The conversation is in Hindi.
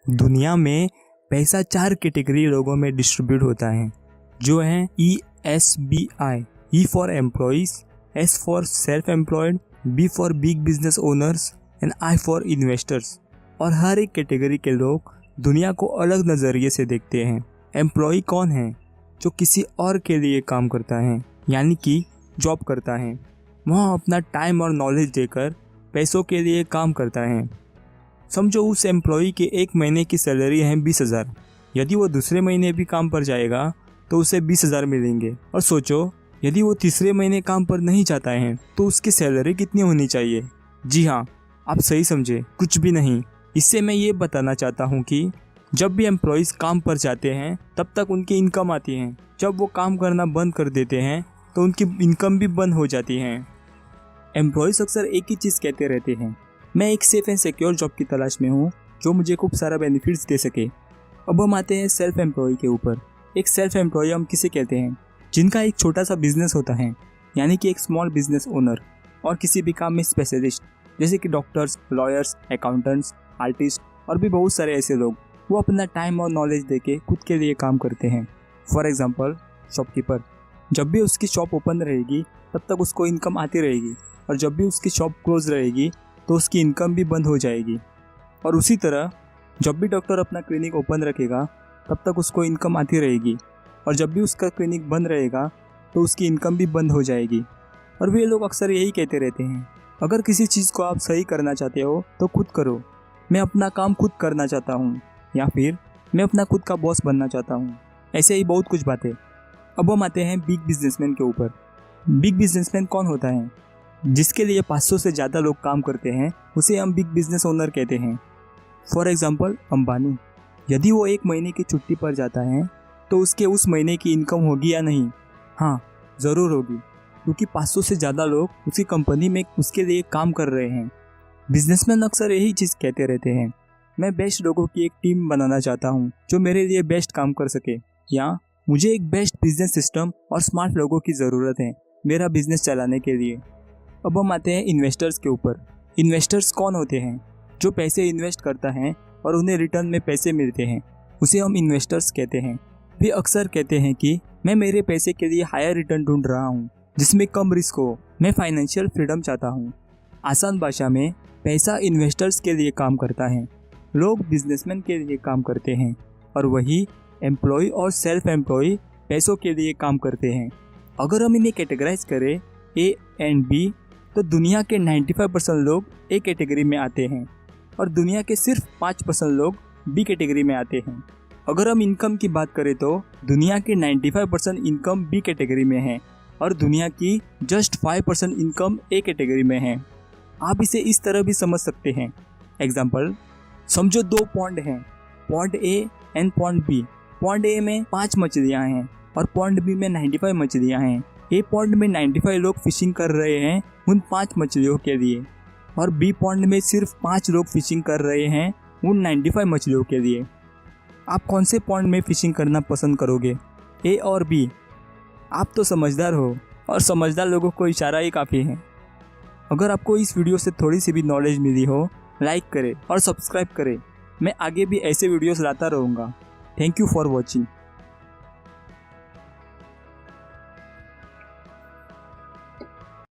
दुनिया में पैसा 4 कैटेगरी लोगों में डिस्ट्रीब्यूट होता है, जो है ESBI, E for employees, S for self employed, B for big business owners and I for investors. और हर एक कैटेगरी के लोग दुनिया को अलग नज़रिए से देखते हैं। एम्प्लॉय कौन है? जो किसी और के लिए काम करता है, यानी कि जॉब करता है। वह अपना टाइम और नॉलेज देकर पैसों के लिए काम करता है। समझो उस एम्प्लॉय के 1 महीने की सैलरी है 20,000। यदि वो दूसरे महीने भी काम पर जाएगा तो उसे 20,000 मिलेंगे। और सोचो, यदि वो तीसरे महीने काम पर नहीं जाता है तो उसकी सैलरी कितनी होनी चाहिए? जी हाँ, आप सही समझे, कुछ भी नहीं। इससे मैं ये बताना चाहता हूँ कि जब भी एम्प्लॉयज़ काम पर जाते हैं तब तक उनकी इनकम आती है। जब वो काम करना बंद कर देते हैं तो उनकी इनकम भी बंद हो जाती है। एम्प्लॉयज़ अक्सर एक ही चीज़ कहते रहते हैं, मैं एक सेफ एंड सिक्योर जॉब की तलाश में हूँ जो मुझे खूब सारा बेनिफिट्स दे सके। अब हम आते हैं सेल्फ एम्प्लॉय के ऊपर। एक सेल्फ एम्प्लॉय हम किसे कहते हैं? जिनका एक छोटा सा बिजनेस होता है, यानी कि एक स्मॉल बिजनेस ओनर, और किसी भी काम में स्पेशलिस्ट, जैसे कि डॉक्टर्स, लॉयर्स, अकाउंटेंट्स, आर्टिस्ट और भी बहुत सारे ऐसे लोग। वो अपना टाइम और नॉलेज देके खुद के लिए काम करते हैं। फॉर एग्जांपल, शॉपकीपर, जब भी उसकी शॉप ओपन रहेगी तब तक उसको इनकम आती रहेगी, और जब भी उसकी शॉप क्लोज रहेगी तो उसकी इनकम भी बंद हो जाएगी। और उसी तरह जब भी डॉक्टर अपना क्लिनिक ओपन रखेगा तब तक उसको इनकम आती रहेगी, और जब भी उसका क्लिनिक बंद रहेगा तो उसकी इनकम भी बंद हो जाएगी। और वे लोग अक्सर यही कहते रहते हैं, अगर किसी चीज़ को आप सही करना चाहते हो तो खुद करो। मैं अपना काम खुद करना चाहता हूँ, या फिर मैं अपना खुद का बॉस बनना चाहता हूँ। ऐसे ही बहुत कुछ बातें। अब हम आते हैं बिग बिजनेसमैन के ऊपर। बिग बिजनेसमैन कौन होता है? जिसके लिए 500 से ज़्यादा लोग काम करते हैं, उसे हम बिग बिजनेस ओनर कहते हैं। फॉर एग्जांपल, अंबानी, यदि वो 1 महीने की छुट्टी पर जाता है तो उसके उस महीने की इनकम होगी या नहीं? हाँ, ज़रूर होगी, क्योंकि 500 से ज़्यादा लोग उसकी कंपनी में उसके लिए काम कर रहे हैं। बिजनेसमैन अक्सर यही चीज़ कहते रहते हैं, मैं बेस्ट लोगों की एक टीम बनाना चाहता हूँ जो मेरे लिए बेस्ट काम कर सके, या मुझे एक बेस्ट बिजनेस सिस्टम और स्मार्ट लोगों की ज़रूरत है मेरा बिजनेस चलाने के लिए। अब हम आते हैं इन्वेस्टर्स के ऊपर। इन्वेस्टर्स कौन होते हैं? जो पैसे इन्वेस्ट करता है और उन्हें रिटर्न में पैसे मिलते हैं, उसे हम इन्वेस्टर्स कहते हैं। वे अक्सर कहते हैं कि मैं मेरे पैसे के लिए हायर रिटर्न ढूंढ रहा हूँ जिसमें कम रिस्क हो। मैं फाइनेंशियल फ्रीडम चाहता हूँ। आसान भाषा में, पैसा इन्वेस्टर्स के लिए काम करता है, लोग बिजनेसमैन के लिए काम करते हैं, और वही एम्प्लॉय और सेल्फ एम्प्लॉय पैसों के लिए काम करते हैं। अगर हम इन्हें कैटेगराइज करें A एंड B, तो दुनिया के 95% लोग A कैटेगरी में आते हैं और दुनिया के सिर्फ 5% लोग B कैटेगरी में आते हैं। अगर हम इनकम की बात करें तो दुनिया के 95% इनकम B कैटेगरी में है और दुनिया की जस्ट 5% इनकम A कैटेगरी में है। आप इसे इस तरह भी समझ सकते हैं। एग्जाम्पल, समझो 2 पॉन्ड हैं, pond A and pond B। Pond A में 5 मछलियाँ हैं और पॉन्ड B में 95 मछलियाँ हैं। A पॉन्ड में 95 लोग फिशिंग कर रहे हैं उन 5 मछलियों के लिए, और B पॉन्ड में सिर्फ 5 लोग फिशिंग कर रहे हैं उन 95 मछलियों के लिए। आप कौन से पॉन्ड में फिशिंग करना पसंद करोगे, A और B? आप तो समझदार हो, और समझदार लोगों को इशारा ही काफ़ी है। अगर आपको इस वीडियो से थोड़ी सी भी नॉलेज मिली हो, लाइक करें और सब्सक्राइब करें। मैं आगे भी ऐसे वीडियोस लाता रहूँगा। Thank you for watching.